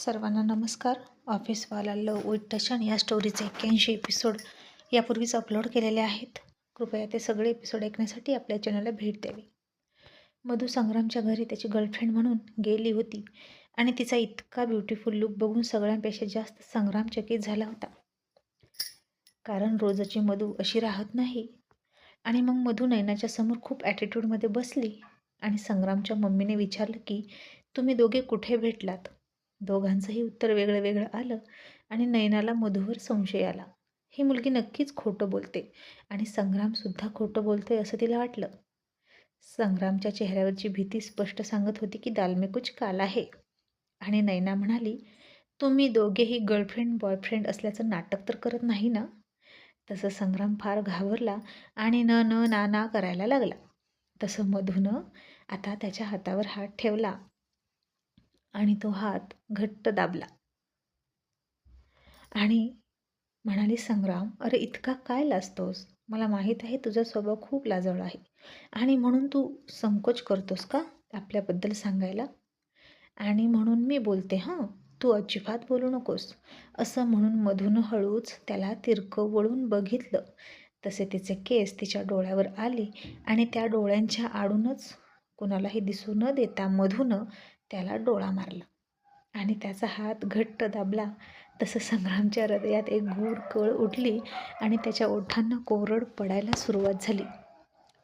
सर्वांना नमस्कार. ऑफिसवाला लव विथ टशन या स्टोरीचे 81 एपिसोड यापूर्वीच अपलोड केलेले आहेत. कृपया ते सगळे एपिसोड ऐकण्यासाठी आपल्या चॅनलला भेट द्यावी. मधू संग्रामच्या घरी त्याची गर्लफ्रेंड म्हणून गेली होती आणि तिचा इतका ब्युटिफुल लुक बघून सगळ्यांपेक्षा जास्त संग्राम चकित झाला होता. कारण रोजची मधू अशी राहत नाही. आणि मग मधू नयनाच्या समोर खूप ॲटिट्यूडमध्ये बसली आणि संग्रामच्या मम्मीने विचारलं की तुम्ही दोघे कुठे भेटलात. दोघांचंही उत्तर वेगळं वेगळं आलं आणि नयनाला मधूवर संशय आला. ही मुलगी नक्कीच खोटं बोलते आणि संग्रामसुद्धा खोटं बोलतोय असं तिला वाटलं. संग्रामच्या चेहऱ्यावरची भीती स्पष्ट सांगत होती की दाल में कुछ काला आहे. आणि नयना म्हणाली, तुम्ही दोघेही गर्लफ्रेंड बॉयफ्रेंड असल्याचं नाटक तर करत नाही ना. तसं संग्राम फार घाबरला आणि न न ना ना करायला लागला. तसं मधूनं आता त्याच्या हातावर हात ठेवला आणि तो हात घट्ट दाबला आणि म्हणाली, संग्राम, अरे इतका काय लाजतोस? मला माहीत आहे तुझा स्वभाव खूप लाजळा आहे आणि म्हणून तू संकोच करतोस का आपल्याबद्दल सांगायला. आणि म्हणून मी बोलते, हां, तू अजिबात बोलू नकोस. असं म्हणून मधून हळूच त्याला तिरकं वळून बघितलं. तसे तिचे केस तिच्या डोळ्यावर आले आणि त्या डोळ्यांच्या आडूनच कुणालाही दिसू न देता मधूनं त्याला डोळा मारला आणि त्याचा हात घट्ट दाबला. तसं संग्रामच्या हृदयात एक गूढ कळ उठली आणि त्याच्या ओठांना कोरड पडायला सुरुवात झाली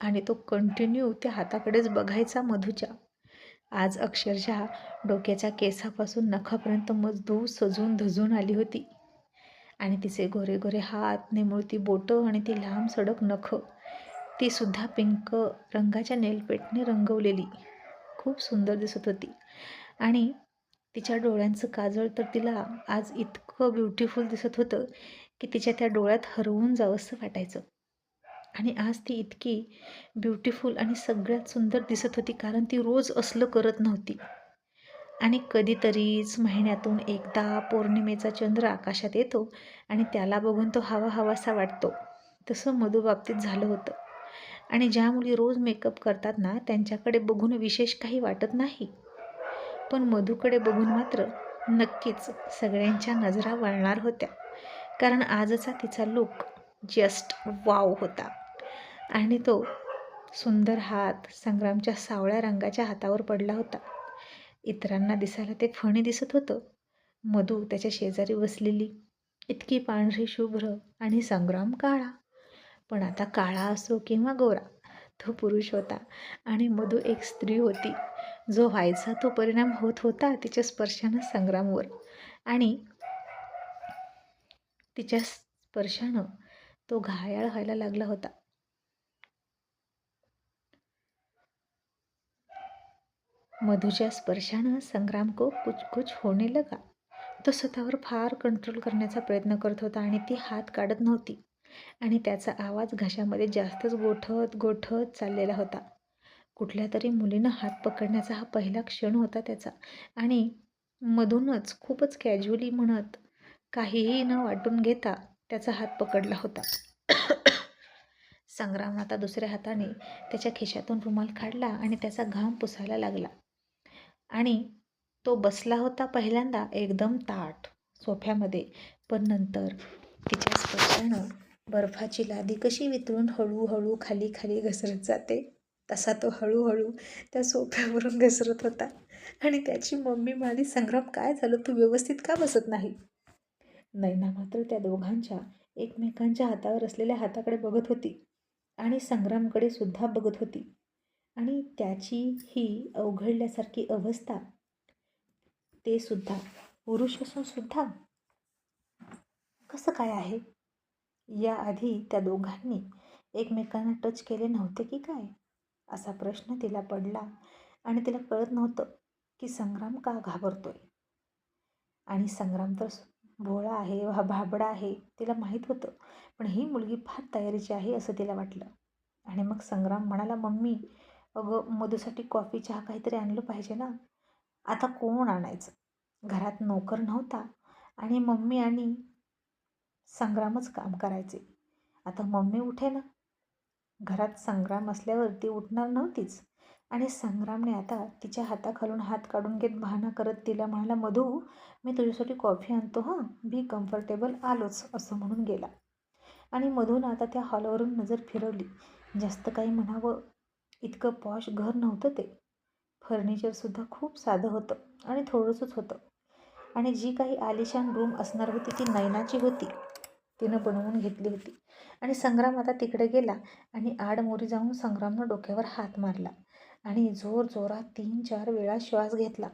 आणि तो कंटिन्यू त्या हाताकडेच बघायचा मधूच्या. आज अक्षरशः डोक्याच्या केसापासून नखापर्यंत मधू सजून धजून आली होती आणि तिचे गोरे गोरे हात, निमुळती बोटं आणि ती लांब सडक नखं, ती सुद्धा पिंक रंगाच्या नेलपेंटने रंगवलेली खूप सुंदर दिसत होती. आणि तिच्या डोळ्यांचं काजळ तर तिला आज इतकं ब्युटिफुल दिसत होतं की तिच्या त्या डोळ्यात हरवून जावंसं वाटायचं. आणि आज ती इतकी ब्युटिफुल आणि सगळ्यात सुंदर दिसत होती कारण ती रोज असलं करत नव्हती. आणि कधीतरीच महिन्यातून एकदा पौर्णिमेचा चंद्र आकाशात येतो आणि त्याला बघून तो हवा हवासा वाटतो. तसं मधू बाबतीत झालं होतं. आणि ज्या मुली रोज मेकअप करतात ना, त्यांच्याकडे बघून विशेष काही वाटत नाही, पण मधूकडे बघून मात्र नक्कीच सगळ्यांच्या नजरा वळणार होत्या. कारण आजचा तिचा लुक जस्ट वाव होता. आणि तो सुंदर हात संग्रामच्या सावळ्या रंगाच्या हातावर पडला होता. इतरांना दिसायला ते फणी दिसत होतं. मधू त्याच्या शेजारी बसलेली इतकी पांढरी शुभ्र आणि संग्राम काळा. पण आता काळा असो किंवा गोरा, तो पुरुष होता आणि मधू एक स्त्री होती. जो व्हायचा तो परिणाम होत होता तिच्या स्पर्शानं संग्रामवर आणि तिच्या स्पर्शानं तो घायाळ व्हायला लागला होता. मधूच्या स्पर्शानं संग्राम को कुछ कुछ होने लगा. तो स्वतःवर फार कंट्रोल करण्याचा प्रयत्न करत होता आणि ती हात काढत नव्हती आणि त्याचा आवाज घशामध्ये जास्तच गोठत गोठत चाललेला होता. कुठल्या तरी मुलीनं हात पकडण्याचा हा पहिला क्षण होता त्याचा आणि मधूनच खूपच कॅज्युअली म्हणत काहीही न वाटून घेता त्याचा हात पकडला होता. संग्राम आता दुसऱ्या हाताने त्याच्या खिशातून रुमाल काढला आणि त्याचा घाम पुसायला लागला. आणि तो बसला होता पहिल्यांदा एकदम ताठ सोफ्यामध्ये, पण नंतर तिच्या स्पर्शानं बर्फाची लादी कशी वितळून हळूहळू खाली खाली घसरत जाते तसा तो हळूहळू त्या सोफ्यावरून घसरत होता. आणि त्याची मम्मी म्हणाली, संग्राम, काय झालं? तू व्यवस्थित का बसत नाही? नैना मात्र त्या दोघांच्या एकमेकांच्या हातावर असलेल्या हाताकडे बघत होती आणि संग्रामकडे सुद्धा बघत होती. आणि त्याची ही अवघडल्यासारखी अवस्था, ते सुद्धा पुरुष असून सुद्धा कसं काय आहे? याआधी त्या दोघांनी एकमेकांना टच केले नव्हते की काय? असा प्रश्न तिला पडला आणि तिला कळत नव्हतं की संग्राम का घाबरतोय. आणि संग्राम तर भोळा आहे, भाबडा आहे, तिला माहीत होतं, पण ही मुलगी फार तयारीची आहे असं तिला वाटलं. आणि मग संग्राम म्हणाला, मम्मी, अगं मधूसाठी कॉफी चहा काहीतरी आणलं पाहिजे ना. आता कोण आणायचं? घरात नोकर नव्हता आणि मम्मी आणि संग्रामच काम करायचे. आता मम्मी उठे ना. घरात संग्राम असल्यावर ती उठणार नव्हतीच. आणि संग्रामने आता तिच्या हाताखालून हात काढून घेत बहाणा करत तिला म्हणाला, मधू, मी तुझ्यासाठी कॉफी आणतो हां, बी कम्फर्टेबल, आलोच, असं म्हणून गेला. आणि मधून आता त्या हॉलवरून नजर फिरवली. जास्त काही म्हणावं इतकं पॉश घर नव्हतं ते. फर्निचरसुद्धा खूप साधं होतं आणि थोडंसंच होतं. आणि जी काही आलिशान रूम असणार होती ती नयनाची होती. तिनं बनवून घेतली होती. आणि संग्राम आता तिकडे गेला आणि आडमोरी जाऊन संग्रामनं डोक्यावर हात मारला आणि जोरात 3-4 वेळा श्वास घेतला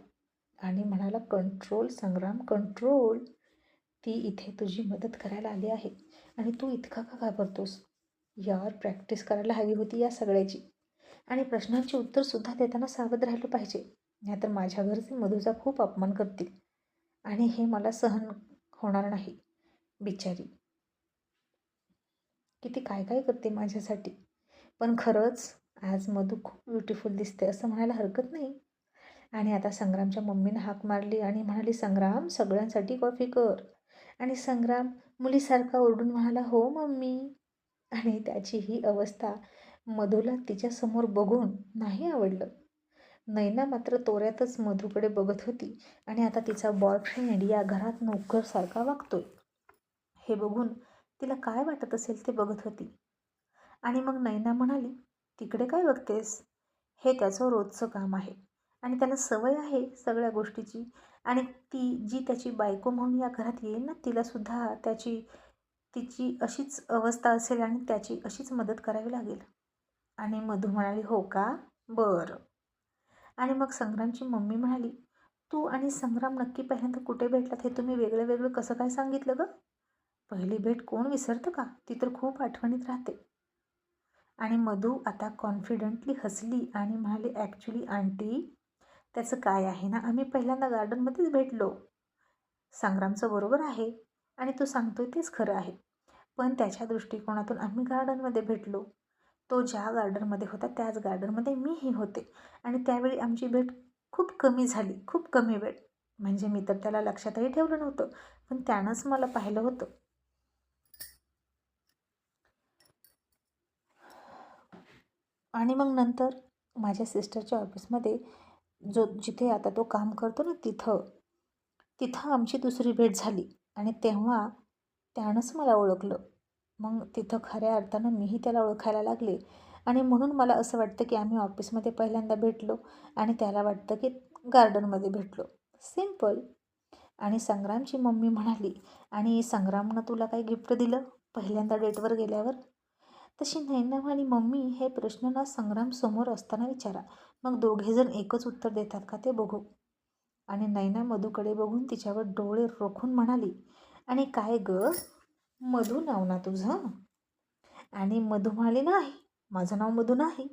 आणि म्हणाला, कंट्रोल संग्राम, कंट्रोल. ती इथे तुझी मदत करायला आली आहे आणि तू इतका का घाबरतोस? यार, प्रॅक्टिस करायला हवी होती या सगळ्याची. आणि प्रश्नांची उत्तरसुद्धा देताना सावध राहिलं पाहिजे, नाहीतर माझ्या घरचे मधूचा खूप अपमान करतील आणि हे मला सहन होणार नाही. बिचारी किती काय काय करते माझ्यासाठी. पण खरंच आज मधू खूप ब्युटिफुल दिसते असं म्हणायला हरकत नाही. आणि आता संग्रामच्या मम्मीनं हाक मारली आणि म्हणाली, संग्राम, सगळ्यांसाठी कॉफी कर. आणि संग्राम मुलीसारखा ओरडून म्हणाला, हो मम्मी. आणि त्याची ही अवस्था मधूला तिच्यासमोर बघून नाही आवडलं. नैना मात्र तोऱ्यातच मधूकडे बघत होती आणि आता तिचा बॉयफ्रेंड या घरात नोकरसारखा वागतोय हे बघून तिला काय वाटत असेल ते बघत होती. आणि मग नैना म्हणाली, तिकडे काय बघतेस? हे त्याचं रोजचं काम आहे आणि त्याला सवय आहे सगळ्या गोष्टीची. आणि ती जी त्याची बायको म्हणून या घरात येईल ना, तिलासुद्धा तिची अशीच अवस्था असेल आणि त्याची अशीच मदत करावी लागेल. आणि मधू म्हणाली, हो का, बरं. आणि मग संग्रामची मम्मी म्हणाली, तू आणि संग्राम नक्की पहिल्यांदा कुठे भेटलात हे तुम्ही वेगळं वेगळं कसं काय सांगितलं गं? पहिली भेट कोण विसरतं का? ती तर खूप आठवणीत राहते. आणि मधू आता कॉन्फिडंटली हसली आणि म्हणाली, ॲक्च्युली आंटी, त्याचं काय आहे ना, आम्ही पहिल्यांदा गार्डनमध्येच भेटलो. संग्रामचं बरोबर आहे आणि तू सांगतोय तेच खरं आहे. पण त्याच्या दृष्टिकोनातून आम्ही गार्डनमध्ये भेटलो. तो ज्या गार्डनमध्ये होता त्याच गार्डनमध्ये मीही होते आणि त्यावेळी आमची भेट खूप कमी झाली, खूप कमी वेळ. म्हणजे मी तर त्याला लक्षातही ठेवलं नव्हतं, पण त्यानंच मला पाहिलं होतं. आणि मग नंतर माझ्या सिस्टरच्या ऑफिसमध्ये जिथे आता तो काम करतो ना, तिथं आमची दुसरी भेट झाली आणि तेव्हा त्यानंच मला ओळखलं. मग तिथं खऱ्या अर्थानं मीही त्याला ओळखायला लागले आणि म्हणून मला असं वाटतं की आम्ही ऑफिसमध्ये पहिल्यांदा भेटलो आणि त्याला वाटतं की गार्डनमध्ये भेटलो. सिम्पल. आणि संग्रामची मम्मी म्हणाली, आणि संग्रामनं तुला काही गिफ्ट दिलं पहिल्यांदा डेटवर गेल्यावर? तशी नैना म्हणाली, मम्मी, हे प्रश्न ना संग्राम समोर असताना विचारा, मग दोघेजण एकच उत्तर देतात का ते बघू. आणि नैना मधूकडे बघून तिच्यावर डोळे रोखून म्हणाली, आणि काय ग, मधू नाव ना तुझं? आणि मधू म्हणाली, नाही, माझं नाव मधू नाही.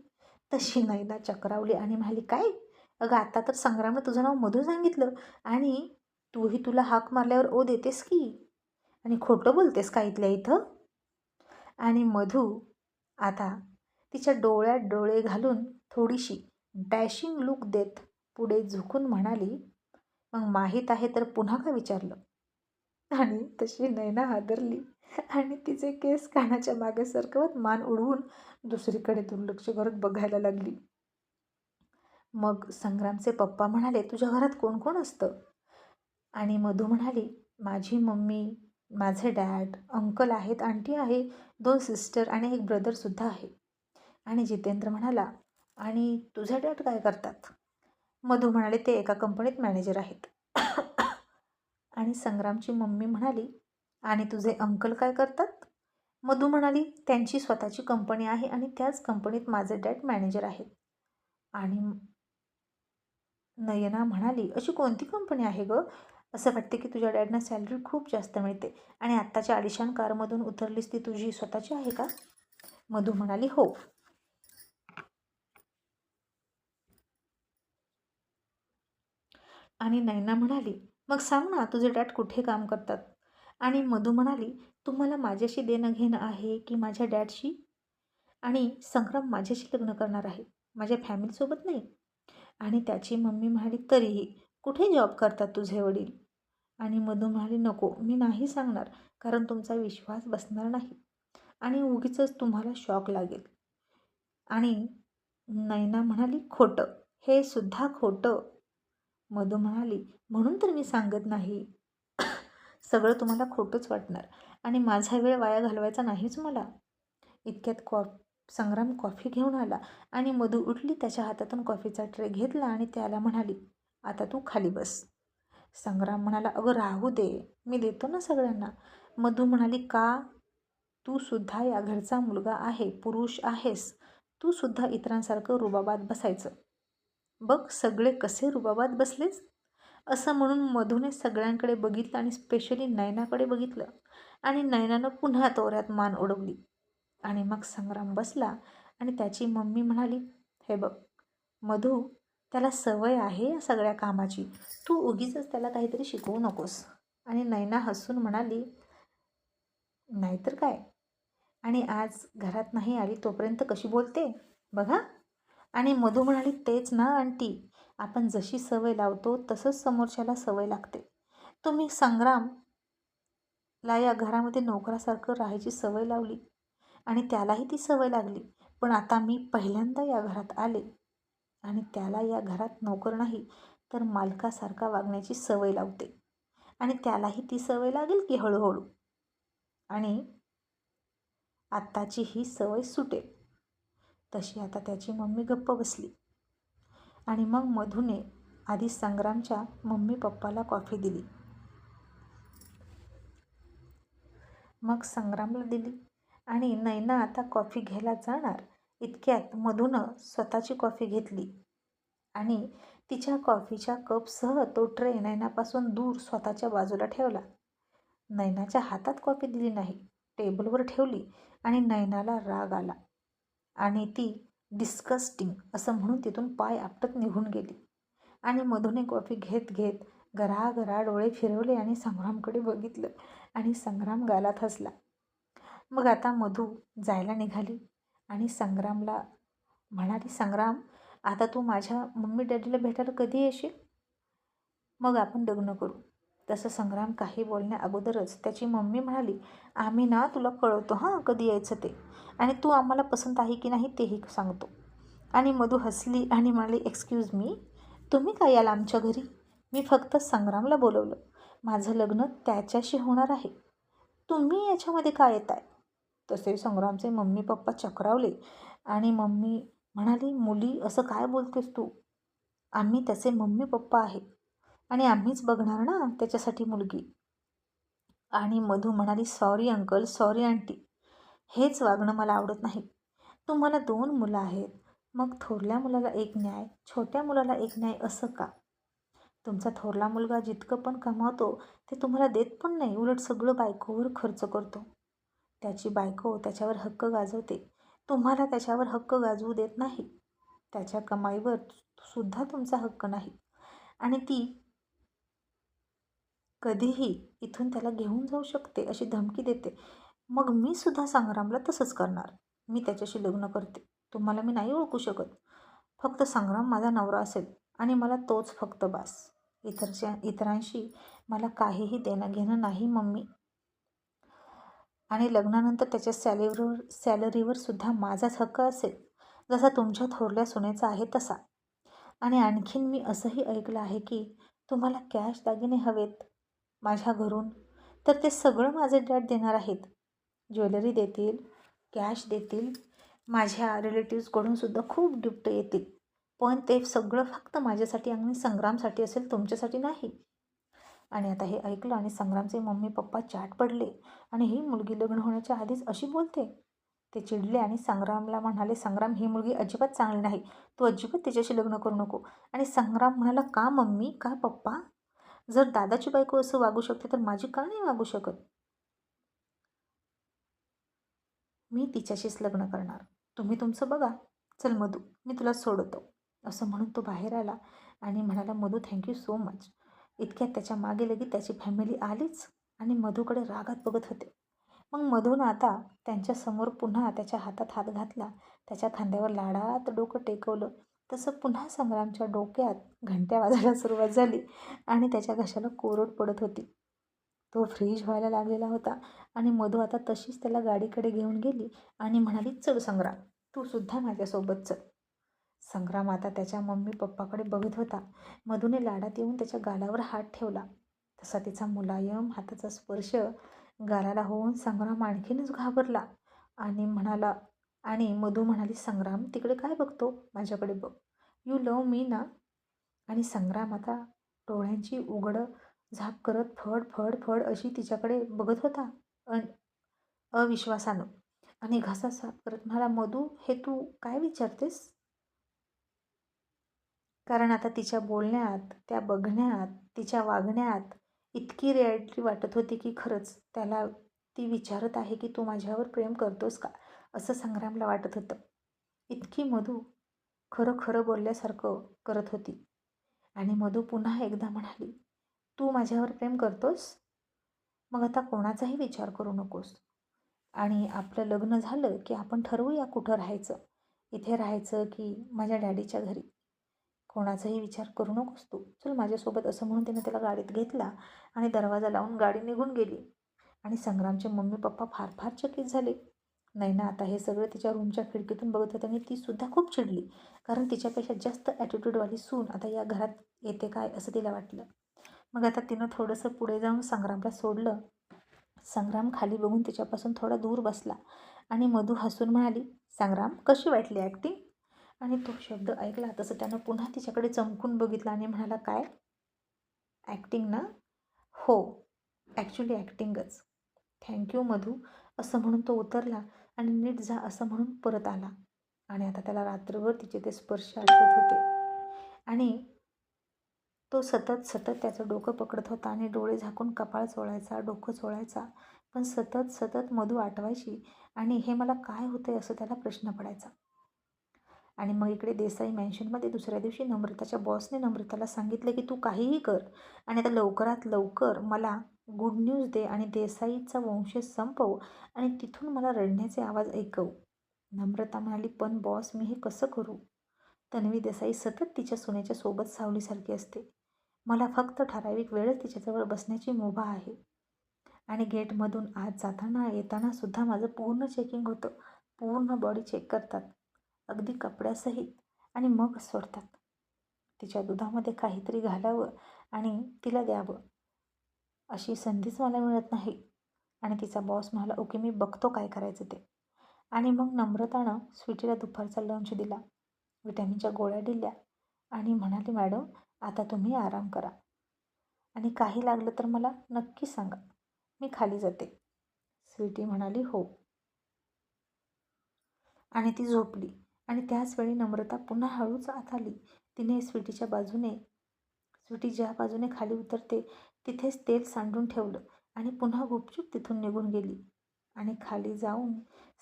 तशी नैना चक्रावली आणि म्हणाली, काय? अगं, आता तर संग्रामनं तुझं नाव मधू सांगितलं आणि तूही तुला हाक मारल्यावर ओ देतेस की, आणि खोटं बोलतेस का इथल्या इथं? आणि मधू आता तिच्या डोळ्यात डोळे घालून थोडीशी डॅशिंग लूक देत पुढे झुकून म्हणाली, मग माहीत आहे तर पुन्हा का विचारलं? आणि तशी नैना हादरली आणि तिचे केस कानाच्या मागे सरकवत मान उडवून दुसरीकडे दुर्लक्ष करत बघायला लागली. मग संग्रामचे पप्पा म्हणाले, तुझ्या घरात कोण कोण असतं? आणि मधू म्हणाली, माझी मम्मी, माझे डॅड, अंकल आहेत, आंटी आहे, 2 सिस्टर आणि एक ब्रदरसुद्धा आहे. आणि जितेंद्र म्हणाला, आणि तुझे डॅड काय करतात? मधू म्हणाले, ते एका कंपनीत मॅनेजर आहेत. आणि संग्रामची मम्मी म्हणाली, आणि तुझे अंकल काय करतात? मधू म्हणाली, त्यांची स्वतःची कंपनी आहे आणि त्याच कंपनीत माझे डॅड मॅनेजर आहेत. आणि नयना म्हणाली, अशी कोणती कंपनी आहे गं? असं वाटते की तुझ्या डॅडना सॅलरी खूप जास्त मिळते आणि आत्ताच्या आलिशान कारमधून उतरलीस ती तुझी स्वतःची आहे का? मधू म्हणाली, हो. आणि नैना म्हणाली, मग सांग ना, तुझे डॅड कुठे काम करतात? आणि मधू म्हणाली, तुम्हाला माझ्याशी देणं घेणं आहे की माझ्या डॅडशी? आणि संग्राम माझ्याशी लग्न करणार आहे, माझ्या फॅमिलीसोबत नाही. आणि त्याची मम्मी म्हणाली, तरीही कुठे जॉब करतात तुझे वडील? आणि मधू म्हणाली, नको, मी नाही सांगणार, कारण तुमचा विश्वास बसणार नाही आणि उगीचच तुम्हाला शॉक लागेल. आणि नैना म्हणाली, खोटं, हे सुद्धा खोटं. मधू म्हणाली, म्हणून तर मी सांगत नाही. सगळं तुम्हाला खोटंच वाटणार आणि माझा वेळ वाया घालवायचा नाहीच मला. इतक्यात संग्राम कॉफी घेऊन आला आणि मधू उठली, त्याच्या हातातून कॉफीचा ट्रे घेतला आणि त्याला म्हणाली, आता तू खाली बस. संग्राम म्हणाला, अगं राहू दे, मी देतो ना सगळ्यांना. मधू म्हणाली, का? तू सुद्धा या घरचा मुलगा आहे, पुरुष आहेस. तू सुद्धा इतरांसारखं रुबाबात बसायचं. बघ सगळे कसे रुबाबात बसलेस. असं म्हणून मधूने सगळ्यांकडे बघितलं आणि स्पेशली नयनाकडे बघितलं आणि नयनानं पुन्हा तोऱ्यात मान उडवली. आणि मग संग्राम बसला आणि त्याची मम्मी म्हणाली, हे बघ मधू, त्याला सवय आहे या सगळ्या कामाची, तू उगीचच त्याला काहीतरी शिकवू नकोस. आणि नयना हसून म्हणाली, नाहीतर काय, आणि आज घरात नाही आली तोपर्यंत कशी बोलते बघा. आणि मधू म्हणाली, तेच ना आंटी, आपण जशी सवय लावतो तसंच समोरच्याला सवय लागते. तुम्ही संग्रामला या घरामध्ये नोकरासारखं राहायची सवय लावली आणि त्यालाही ती सवय लागली. पण आता मी पहिल्यांदा या घरात आले आणि त्याला या घरात नोकर नाही तर मालकासारखा वागण्याची सवय लावते. आणि त्यालाही ती सवय लागेल की हळूहळू. आणि आत्ताची ही सवय सुटेल. तशी आता त्याची मम्मी गप्प बसली. आणि मग मधूने आधी संग्रामच्या मम्मी पप्पाला कॉफी दिली, मग संग्रामला दिली. आणि नैना आता कॉफी घ्यायला जाणार इतक्यात मधूनं स्वतःची कॉफी घेतली आणि तिच्या कॉफीच्या कपसह तो ट्रे नैनापासून दूर स्वतःच्या बाजूला ठेवला. नैनाच्या हातात कॉफी दिली नाही, टेबलवर ठेवली. आणि नैनाला राग आला आणि ती डिस्कस्टिंग असं म्हणून तिथून पाय आपटत निघून गेली. आणि मधूने कॉफी घेत घेत गरागरा डोळे फिरवले आणि संग्रामकडे बघितलं आणि संग्राम गालात हसला. मग आता मधू जायला निघाली आणि संग्रामला म्हणाली, संग्राम, आता तू माझ्या मम्मी डॅडीला भेटायला कधी येशील? मग आपण लग्न करू. तसं संग्राम काही बोलण्या अगोदरच त्याची मम्मी म्हणाली, आम्ही ना तुला कळवतो हां कधी यायचं ते, आणि तू आम्हाला पसंत आहे की नाही तेही सांगतो. आणि मधू हसली आणि म्हणाली, एक्सक्यूज मी, तुम्ही काय याल आमच्या घरी? मी फक्त संग्रामला बोलवलं, माझं लग्न त्याच्याशी होणार आहे, तुम्ही याच्यामध्ये काय येत आहे? तसे संग्रामचे मम्मी पप्पा चक्रावले आणि मम्मी म्हणाली, मुली असं काय बोलतेस तू? आम्ही त्याचे मम्मी पप्पा आहे आणि आम्हीच बघणार ना त्याच्यासाठी मुलगी. आणि मधू म्हणाली, सॉरी अंकल, सॉरी आंटी, हेच वागणं मला आवडत नाही. तुम्हाला 2 मुलं आहेत, मग थोरल्या मुलाला एक न्याय, छोट्या मुलाला एक न्याय असं का? तुमचा थोरला मुलगा जितकं पण कमावतो ते तुम्हाला देत पण नाही, उलट सगळं बायकोवर खर्च करतो. त्याची बायको त्याच्यावर हक्क गाजवते, तुम्हाला त्याच्यावर हक्क गाजवू देत नाही. त्याच्या कमाईवर सुद्धा तुमचा हक्क नाही आणि ती कधीही इथून त्याला घेऊन जाऊ शकते अशी धमकी देते. मग मी सुद्धा संग्रामला तसंच करणार. मी त्याच्याशी लग्न करते. तुम्हाला मी नाही ओळखू शकत. फक्त संग्राम माझा नवरा असेल आणि मला तोच फक्त बास. इतरांशी मला काहीही देणं घेणं नाही मम्मी. आणि लग्नानंतर त्याच्या सॅलरीवर सुद्धा माझाच हक्क असेल, जसा तुमच्या थोरल्या सुनेचा आहे तसा. आणि आणखीन मी असंही ऐकलं आहे की तुम्हाला कॅश दागिने हवेत माझ्या घरून, तर ते सगळं माझे डॅड देणार आहेत. ज्वेलरी देतील, कॅश देतील, माझ्या रिलेटिव्सकडून सुद्धा खूप गिफ्ट येतील. पण ते सगळं फक्त माझ्यासाठी आणि संग्रामसाठी असेल, तुमच्यासाठी नाही. आणि आता हे ऐकलं आणि संग्रामचे मम्मी पप्पा चाट पडले आणि ही मुलगी लग्न होण्याच्या आधीच अशी बोलते. ते चिडले आणि संग्रामला म्हणाले, संग्राम, ही मुलगी अजिबात चांगली नाही, तू अजिबात तिच्याशी लग्न करू नको. आणि संग्राम म्हणाला, का मम्मी, का पप्पा? जर दादाची बायको असं वागू शकते तर माझी का नाही वागू शकत? मी तिच्याशीच लग्न करणार, तुम्ही तुमचं बघा. चल मधू, मी तुला सोडतो. असं म्हणून तो बाहेर आला आणि म्हणाला, मधू, थँक्यू सो मच. इतक्यात त्याच्या मागे लगेच त्याची फॅमिली आलीच आणि मधूकडे रागात बघत होते. मग मधून आता त्यांच्यासमोर पुन्हा त्याच्या हातात हात घातला, त्याच्या खांद्यावर लाडात डोकं टेकवलं. तसं पुन्हा संग्रामच्या डोक्यात घंट्या वाजायला सुरुवात झाली आणि त्याच्या घशाला कोरड पडत होती. तो फ्रीज व्हायला लागलेला होता आणि मधू आता तशीच त्याला गाडीकडे घेऊन गेली आणि म्हणाली, चल संग्राम, तू सुद्धा माझ्यासोबत चल. संग्राम आता त्याच्या मम्मी पप्पाकडे बघत होता. मधूने लाडात येऊन त्याच्या गालावर हात ठेवला. तसा तिचा मुलायम हाताचा स्पर्श गालाला होऊन संग्राम आणखीनच घाबरला आणि मधू म्हणाली, संग्राम तिकडे काय बघतो, माझ्याकडे बघ, यू लव्ह मी ना. आणि संग्राम आता डोळ्यांची उघड झाप करत फड फड फड अशी तिच्याकडे बघत होता अविश्वासानं. आणि घसा साफ करत म्हणाला, मधू हे तू काय विचारतेस? कारण आता तिच्या बोलण्यात, त्या बघण्यात, तिच्या वागण्यात इतकी रिॲलिटी वाटत होती की खरंच त्याला ती विचारत आहे की तू माझ्यावर प्रेम करतोस का, असं संग्रामला वाटत होतं. इतकी मधू खरं खरं बोलल्यासारखं करत होती. आणि मधू पुन्हा एकदा म्हणाली, तू माझ्यावर प्रेम करतोस? मग आता कोणाचाही विचार करू नकोस. आणि आपलं लग्न झालं की आपण ठरवूया कुठं राहायचं, इथे राहायचं की माझ्या डॅडीच्या घरी. कोणाचाही विचार करू नकोस तू, चल माझ्यासोबत, असं म्हणून तिने त्याला गाडीत घेतला आणि दरवाजा लावून गाडी निघून गेली. आणि संग्रामचे मम्मी पप्पा फार फार चकित झाले. नैना आता हे सगळं तिच्या रूमच्या खिडकीतून बघत होते आणि तीसुद्धा खूप चिडली. कारण तिच्यापेक्षा जास्त ॲटिट्यूडवाली सून आता या घरात येते काय असं तिला वाटलं. मग आता तिनं थोडंसं पुढे जाऊन संग्रामला सोडलं. संग्राम खाली बघून तिच्यापासून थोडा दूर बसला आणि मधू हसून म्हणाली, संग्राम कशी वाटली ॲक्टिंग? आणि तो शब्द ऐकला तसं त्यानं पुन्हा तिच्याकडे चमकून बघितलं आणि म्हणाला, काय ॲक्टिंग ना? हो, ॲक्च्युली ॲक्टिंगच. थँक्यू मधू, असं म्हणून तो उतरला आणि नीट जा असं म्हणून परत आला. आणि आता त्याला रात्रभर तिचे ते स्पर्श आठवत होते. आणि तो सतत सतत त्याचं डोकं पकडत होता आणि डोळे झाकून कपाळ चोळायचा, डोकं चोळायचा. पण सतत सतत मधू आठवायची आणि हे मला काय होतंय असं त्याला प्रश्न पडायचा. आणि मग इकडे देसाई मॅन्शनमध्ये दुसऱ्या दिवशी नम्रताच्या बॉसने नम्रताला सांगितलं की तू काहीही कर आणि आता लवकरात लवकर मला गुड न्यूज दे आणि देसाईचा वंश संपव आणि तिथून मला रडण्याचे आवाज ऐकव. नम्रता म्हणाली, पण बॉस मी हे कसं करू? तन्वी देसाई सतत तिच्या सुनेच्या सोबत सावलीसारखी असते. मला फक्त ठराविक वेळच तिच्याजवळ बसण्याची मुभा आहे. आणि गेटमधून आत जाताना येताना सुद्धा माझं पूर्ण चेकिंग होतं. पूर्ण बॉडी चेक करतात, अगदी कपड्यासहित, आणि मग सोडतात. तिच्या दुधामध्ये काहीतरी घालावं आणि तिला द्यावं अशी संधीच मला मिळत नाही. आणि तिचा बॉस म्हणाला, ओके मी बघतो काय करायचं ते. आणि मग नम्रतानं स्वीटीला दुपारचा लंच दिला, विटॅमिनच्या गोळ्या दिल्या आणि म्हणाली, मॅडम आता तुम्ही आराम करा आणि काही लागलं तर मला नक्की सांगा, मी खाली जाते. स्वीटी म्हणाली, हो. आणि ती झोपली. आणि त्याच वेळी नम्रता पुन्हा हळूच आत आली. तिने स्वीटी ज्या बाजूने खाली उतरते तिथेच तेल सांडून ठेवलं आणि पुन्हा गुपचूप तिथून निघून गेली. आणि खाली जाऊन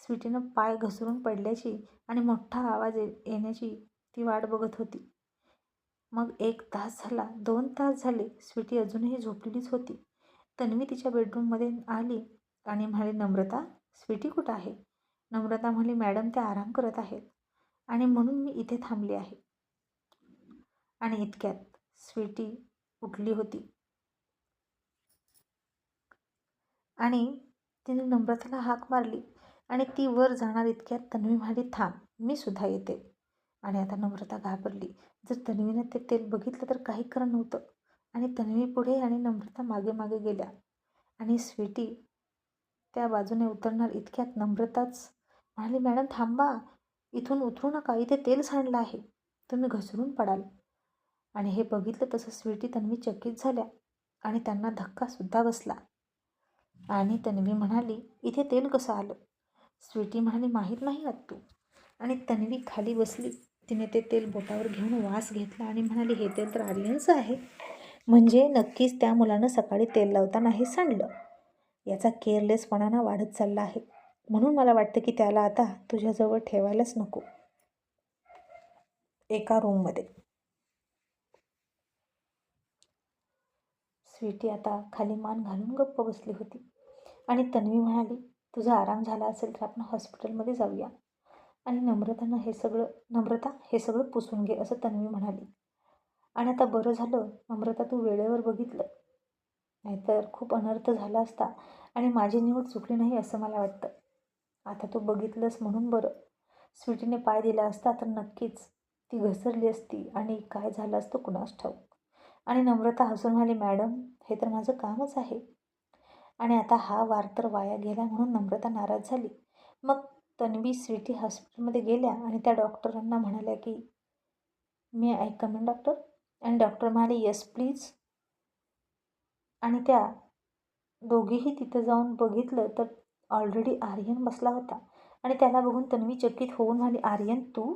स्वीटीनं पाय घसरून पडल्याची आणि मोठा आवाज येण्याची ती वाट बघत होती. मग 1 तास झाला, 2 तास झाले, स्वीटी अजूनही झोपलेलीच होती. तन्वी तिच्या बेडरूममध्ये आली आणि म्हणाली, नम्रता स्वीटी कुठं आहे? नम्रता म्हणाली, मॅडम त्या आराम करत आहेत आणि म्हणून मी इथे थांबली आहे. आणि इतक्यात स्वीटी उठली होती आणि तिने नम्रताला हाक मारली आणि ती वर जाणार इतक्यात तन्वी म्हणाली, थांब मी सुद्धा येते. आणि आता नम्रता घाबरली. जर तन्वीनं ते तेल बघितलं तर काही खरं नव्हतं. आणि तन्वी पुढे आणि नम्रता मागे मागे गेल्या आणि स्वीटी त्या बाजूने उतरणार इतक्यात नम्रताच म्हणाली, मॅडम थांबा, इथून उतरू नका, इथे तेल सांडलं आहे, तुम्ही घसरून पडाल. आणि हे बघितलं तसं स्वीटी तन्वी चकित झाल्या आणि त्यांना धक्कासुद्धा बसला. आणि तन्वी म्हणाली, इथे तेल कसं आलं? स्वीटी म्हणाली, माहीत नाही आत तू. आणि तन्वी खाली बसली. तिने ते तेल बोटावर घेऊन वास घेतला आणि म्हणाली, हे तेल तर आर्यनचं आहे, म्हणजे नक्कीच त्या मुलानं सकाळी तेल लावताना हे सांडलं. याचा केअरलेसपणानं वाढत चालला आहे, म्हणून मला वाटतं की त्याला आता तुझ्याजवळ ठेवायलाच नको. एका रूममध्ये. स्वीटी आता खाली मान घालून गप्प बसली होती. आणि तन्वी म्हणाली, तुझा आराम झाला असेल तर आपण हॉस्पिटलमध्ये जाऊया. आणि नम्रता हे सगळं पुसून घे असं तन्वी म्हणाली. आणि आता बरं झालं नम्रता तू वेळेवर बघितलं, नाहीतर खूप अनर्थ झाला असता आणि माझी निवड चुकली नाही असं मला वाटतं. आता तू बघितलंस म्हणून बरं. स्वीटीने पाय दिला असता तर नक्कीच ती घसरली असती आणि काय झालं असतं कुणास ठाऊक. आणि नम्रता हसून म्हणाली, मॅडम हे तर माझं कामच आहे. आणि आता हा वार तर वाया गेला म्हणून नम्रता नाराज झाली. मग तन्वी स्वीटी हॉस्पिटलमध्ये गेल्या आणि त्या डॉक्टरांना म्हणाल्या की मी आय कम इन डॉक्टर. आणि डॉक्टर म्हणाले येस प्लीज. आणि त्या दोघीही तिथं जाऊन बघितलं तर ऑलरेडी आर्यन बसला होता. आणि त्याला बघून तन्वी चकित होऊन म्हणाली, आर्यन तू?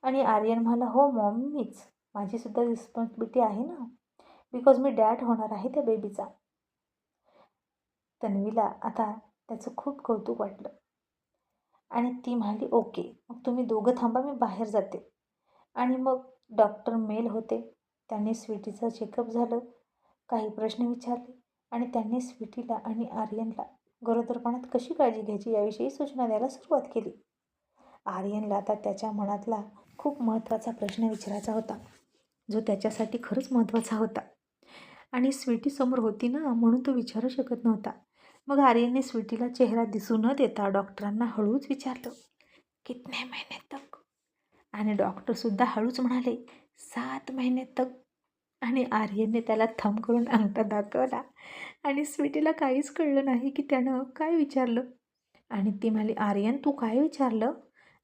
आणि आर्यन म्हणाला, हो मॉम मीच. माझीसुद्धा रिस्पॉन्सिबिलिटी आहे ना, बिकॉज मी डॅड होणार आहे त्या बेबीचा. तन्वीला आता त्याचं खूप कौतुक वाटलं आणि ती म्हणाली, ओके मग तुम्ही दोघं थांबा, मी बाहेर जाते. आणि मग डॉक्टर मेल होते. त्यांनी स्वीटीचं चेकअप झालं, काही प्रश्न विचारले आणि त्यांनी स्वीटीला आणि आर्यनला गरोदरपणात कशी काळजी घ्यायची याविषयी सूचना द्यायला सुरुवात केली. आर्यनला आता त्याच्या मनातला खूप महत्त्वाचा प्रश्न विचारायचा होता, जो त्याच्यासाठी खरंच महत्त्वाचा होता. आणि स्वीटी समोर होती ना, म्हणून तो विचारू शकत नव्हता. मग आर्यनने स्वीटीला चेहरा दिसू न देता डॉक्टरांना हळूच विचारलं, कितने महिने तक? आणि डॉक्टरसुद्धा हळूच म्हणाले, 7 महिने तक. आणि आर्यनने त्याला थंब करून अंगठा दाखवला आणि स्वीटीला काहीच कळलं नाही की त्यानं काय विचारलं. आणि ती म्हणाली, आर्यन तू काय विचारलं?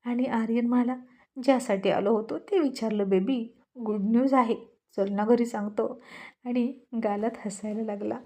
आणि आर्यन म्हणाला, ज्यासाठी आलो होतो ते विचारलं बेबी. गुड न्यूज आहे, चल ना घरी सांगतो. आणि गालात हसायला लागला.